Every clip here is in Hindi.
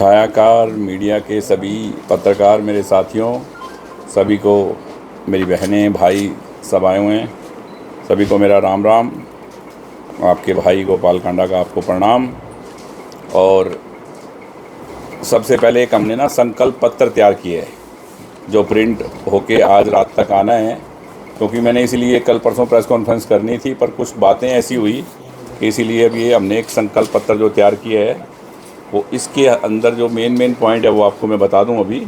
छायाकार मीडिया के सभी पत्रकार मेरे साथियों, सभी को, मेरी बहनें भाई सब आए हुए हैं, सभी को मेरा राम राम। आपके भाई गोपाल कांडा का आपको प्रणाम। और सबसे पहले एक हमने संकल्प पत्र तैयार किया है जो प्रिंट होके आज रात तक आना है, क्योंकि मैंने इसीलिए कल परसों प्रेस कॉन्फ्रेंस करनी थी, पर कुछ बातें ऐसी हुई कि इसीलिए अभी हमने एक संकल्प पत्र जो तैयार किया है वो इसके अंदर जो मेन पॉइंट है वो आपको मैं बता दूं अभी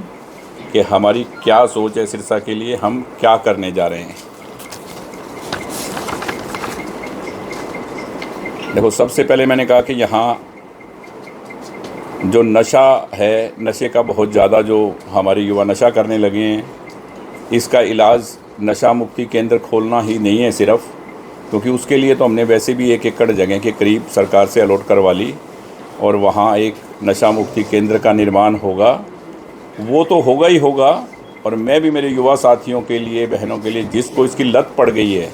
कि हमारी क्या सोच है सिरसा के लिए, हम क्या करने जा रहे हैं। देखो, सबसे पहले मैंने कहा कि यहाँ जो नशा है, नशे का बहुत ज़्यादा जो हमारे युवा नशा करने लगे हैं, इसका इलाज नशा मुक्ति केंद्र खोलना ही नहीं है सिर्फ, क्योंकि उसके लिए तो हमने वैसे भी 1 एकड़ जगह के करीब सरकार से अलॉट करवा ली और वहाँ एक नशा मुक्ति केंद्र का निर्माण होगा। वो तो होगा ही होगा, और मैं भी मेरे युवा साथियों के लिए, बहनों के लिए, जिसको इसकी लत पड़ गई है,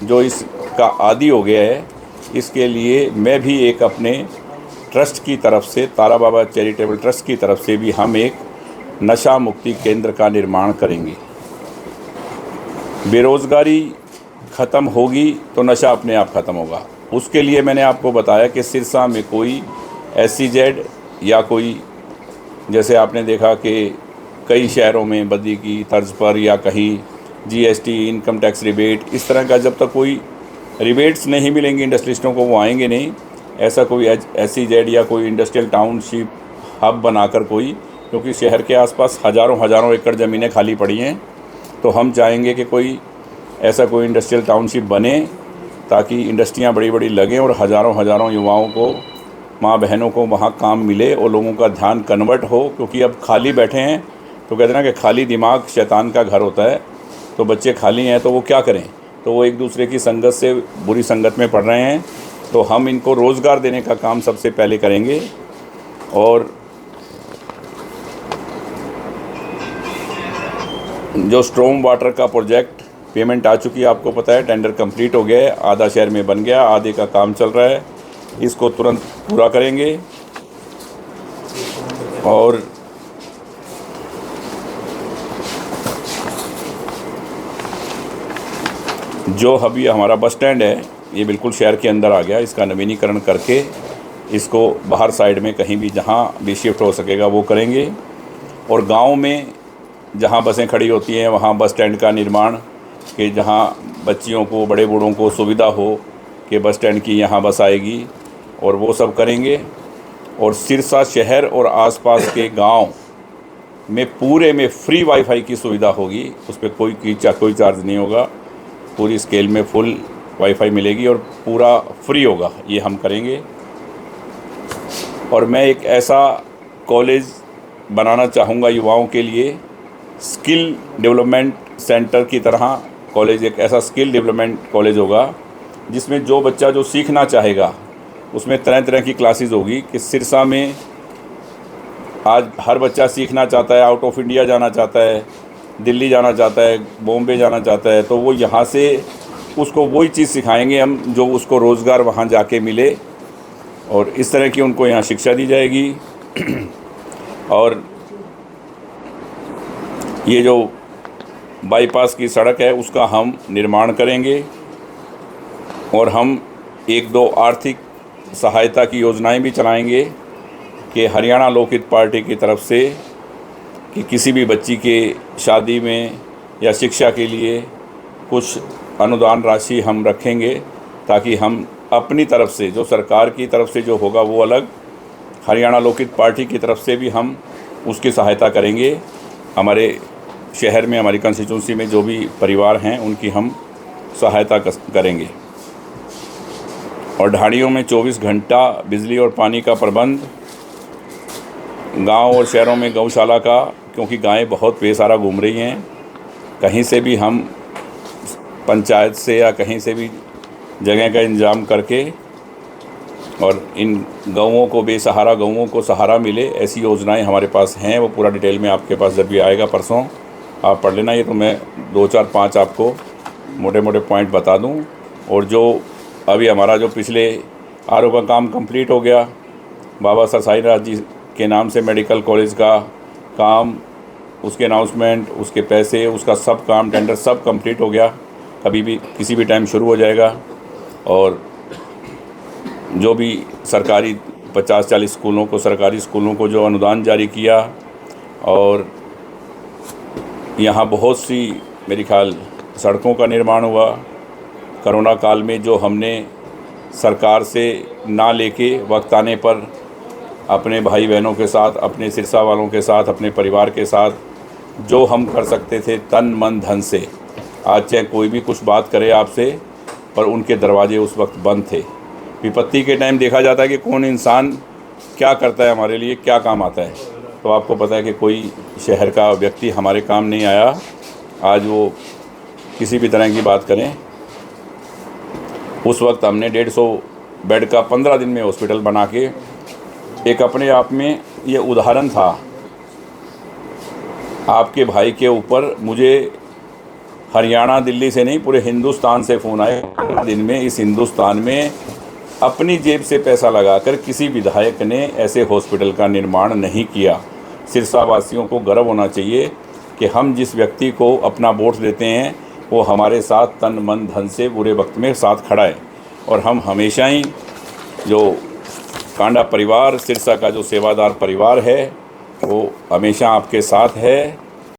जो इसका आदी हो गया है, इसके लिए मैं भी एक अपने ट्रस्ट की तरफ से, तारा बाबा चैरिटेबल ट्रस्ट की तरफ से भी हम एक नशा मुक्ति केंद्र का निर्माण करेंगे। बेरोज़गारी ख़त्म होगी तो नशा अपने आप ख़त्म होगा। उसके लिए मैंने आपको बताया कि सिरसा में कोई SEZ या कोई, जैसे आपने देखा कि कई शहरों में बद्दी की तर्ज पर या कहीं GST, इनकम टैक्स रिबेट, इस तरह का जब तक कोई रिबेट्स नहीं मिलेंगे इंडस्ट्रियलिस्टों को, वो आएंगे नहीं। ऐसा कोई SEZ या कोई इंडस्ट्रियल टाउनशिप हब बनाकर कोई, क्योंकि शहर के आसपास हज़ारों एकड़ ज़मीनें खाली पड़ी हैं, तो हम चाहेंगे कि कोई ऐसा कोई इंडस्ट्रियल टाउनशिप बने ताकि इंडस्ट्रियां बड़ी बड़ी लगें और हज़ारों युवाओं को, माँ बहनों को वहाँ काम मिले और लोगों का ध्यान कन्वर्ट हो। क्योंकि अब खाली बैठे हैं तो कहते हैं ना कि खाली दिमाग शैतान का घर होता है। तो बच्चे खाली हैं तो वो क्या करें, तो वो एक दूसरे की संगत से बुरी संगत में पड़ रहे हैं। तो हम इनको रोज़गार देने का काम सबसे पहले करेंगे। और जो स्ट्रॉम वाटर का प्रोजेक्ट, पेमेंट आ चुकी है, आपको पता है, टेंडर कंप्लीट हो गया है, आधा शहर में बन गया, आधे का काम चल रहा है, इसको तुरंत पूरा करेंगे। और जो अभी हमारा बस स्टैंड है, ये बिल्कुल शहर के अंदर आ गया, इसका नवीनीकरण करके इसको बाहर साइड में कहीं भी जहाँ भी शिफ्ट हो सकेगा वो करेंगे। और गांव में जहाँ बसें खड़ी होती हैं वहाँ बस स्टैंड का निर्माण, कि जहाँ बच्चियों को, बड़े बूढ़ों को सुविधा हो कि बस स्टैंड की यहाँ बस आएगी, और वो सब करेंगे। और सिरसा शहर और आसपास के गांव में पूरे में फ्री वाईफाई की सुविधा होगी, उस पर कोई चार्ज नहीं होगा, पूरी स्केल में फुल वाईफाई मिलेगी और पूरा फ्री होगा, ये हम करेंगे। और मैं एक ऐसा कॉलेज बनाना चाहूँगा युवाओं के लिए, स्किल डेवलपमेंट सेंटर की तरह कॉलेज, एक ऐसा स्किल डेवलपमेंट कॉलेज होगा जिसमें जो बच्चा जो सीखना चाहेगा उसमें तरह तरह की क्लासेस होगी। कि सिरसा में आज हर बच्चा सीखना चाहता है, आउट ऑफ इंडिया जाना चाहता है, दिल्ली जाना चाहता है, बॉम्बे जाना चाहता है, तो वो यहाँ से उसको वही चीज़ सिखाएंगे हम जो उसको रोज़गार वहाँ जाके मिले, और इस तरह की उनको यहाँ शिक्षा दी जाएगी। और ये जो बाईपास की सड़क है उसका हम निर्माण करेंगे, और हम 1-2 आर्थिक सहायता की योजनाएं भी चलाएंगे कि हरियाणा लोकहित पार्टी की तरफ से, कि किसी भी बच्ची के शादी में या शिक्षा के लिए कुछ अनुदान राशि हम रखेंगे, ताकि हम अपनी तरफ से, जो सरकार की तरफ से जो होगा वो अलग, हरियाणा लोकहित पार्टी की तरफ से भी हम उसकी सहायता करेंगे। हमारे शहर में, हमारी कंस्टिट्यूंसी में जो भी परिवार हैं उनकी हम सहायता करेंगे। और ढाणियों में 24 घंटा बिजली और पानी का प्रबंध, गांव और शहरों में गौशाला का, क्योंकि गायें बहुत बेसहारा घूम रही हैं, कहीं से भी हम पंचायत से या कहीं से भी जगह का इंतजाम करके और इन गौओं को, बेसहारा गौओं को सहारा मिले, ऐसी योजनाएं हमारे पास हैं। वो पूरा डिटेल में आपके पास जब भी आएगा परसों आप पढ़ लेना। ये तो मैं 2, 4, 5 आपको मोटे मोटे पॉइंट बता दूं। और जो अभी हमारा जो पिछले RO का काम कंप्लीट हो गया, बाबा सर साईं नाथ जी के नाम से मेडिकल कॉलेज का काम, उसके अनाउंसमेंट, उसके पैसे, उसका सब काम, टेंडर सब कंप्लीट हो गया। कभी भी किसी भी टाइम शुरू हो जाएगा। और जो भी सरकारी 50-40 स्कूलों को, सरकारी स्कूलों को जो अनुदान जारी किया, और यहाँ बहुत सी मेरे ख्याल सड़कों का निर्माण हुआ। कोरोना काल में जो हमने सरकार से ना लेके वक्त आने पर अपने भाई बहनों के साथ, अपने सिरसा वालों के साथ, अपने परिवार के साथ जो हम कर सकते थे तन मन धन से, आज चाहे कोई भी कुछ बात करे आपसे, पर उनके दरवाजे उस वक्त बंद थे। विपत्ति के टाइम देखा जाता है कि कौन इंसान क्या करता है, हमारे लिए क्या काम आता है। तो आपको पता है कि कोई शहर का व्यक्ति हमारे काम नहीं आया। आज वो किसी भी तरह की बात करें, उस वक्त हमने 150 बेड का 15 दिन में हॉस्पिटल बना के, एक अपने आप में ये उदाहरण था। आपके भाई के ऊपर मुझे हरियाणा, दिल्ली से नहीं, पूरे हिंदुस्तान से फ़ोन आए। दिन में इस हिंदुस्तान में अपनी जेब से पैसा लगाकर किसी विधायक ने ऐसे हॉस्पिटल का निर्माण नहीं किया। सिरसा वासियों को गर्व होना चाहिए कि हम जिस व्यक्ति को अपना वोट देते हैं वो हमारे साथ तन मन धन से बुरे वक्त में साथ खड़ा है। और हम हमेशा ही, जो कांडा परिवार, सिरसा का जो सेवादार परिवार है, वो हमेशा आपके साथ है।